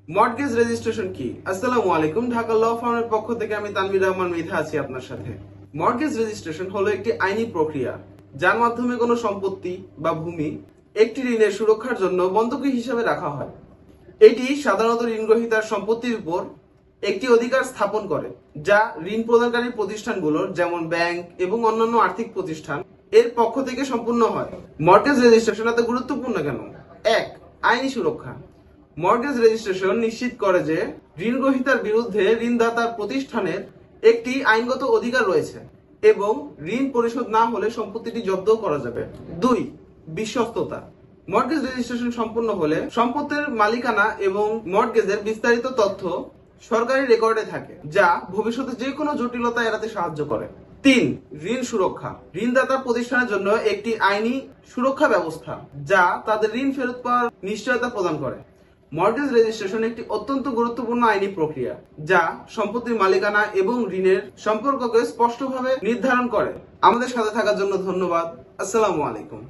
Mortgage registration কি? আসসালামু আলাইকুম। ঢাকা ল ফার্মের পক্ষ থেকে আমি তানভীর রহমান মৃধা আছি আপনার সাথে। মর্টগেজ রেজিস্ট্রেশন হলো একটি আইনি প্রক্রিয়া যার মাধ্যমে কোনো সম্পত্তি বা ভূমি একটি ঋণের সুরক্ষার জন্য বন্ধকি হিসাবে রাখা হয়। এটি সাধারণত ঋণগ্রহীতার সম্পত্তির উপর একটি অধিকার স্থাপন করে, যা ঋণ প্রদানকারী প্রতিষ্ঠানগুলোর যেমন ব্যাংক এবং অন্যান্য আর্থিক প্রতিষ্ঠান এর পক্ষ থেকে সম্পূর্ণ হয়। মর্টগেজ রেজিস্ট্রেশন এত গুরুত্বপূর্ণ কেন? ১. আইনি সুরক্ষা। মর্টগেজ রেজিস্ট্রেশন নিশ্চিত করে যে ঋণগ্রহীতার বিরুদ্ধে ঋণদাতার প্রতিষ্ঠানের একটি আইনগত অধিকার রয়েছে এবং ঋণ পরিশোধ না হলে সম্পত্তিটি জব্দ করা যাবে। ২. বিশ্বস্ততা। মর্টগেজ রেজিস্ট্রেশন সম্পূর্ণ হলে সম্পত্তির মালিকানা এবং মর্টগেজের বিস্তারিত তথ্য সরকারি রেকর্ডে থাকে, যা ভবিষ্যতে যে কোনো জটিলতা এড়াতে সাহায্য করে। ৩. ঋণ সুরক্ষা। ঋণদাতা প্রতিষ্ঠানের জন্য একটি আইনি সুরক্ষা ব্যবস্থা যা তাদের ঋণ ফেরত পাওয়ার নিশ্চয়তা প্রদান করে। মর্টগেজ রেজিস্ট্রেশন একটি অত্যন্ত গুরুত্বপূর্ণ আইনি প্রক্রিয়া যা সম্পত্তির মালিকানা এবং ঋণের সম্পর্ককে স্পষ্টভাবে নির্ধারণ করে। আমাদের সাথে থাকার জন্য ধন্যবাদ। আসসালামু আলাইকুম।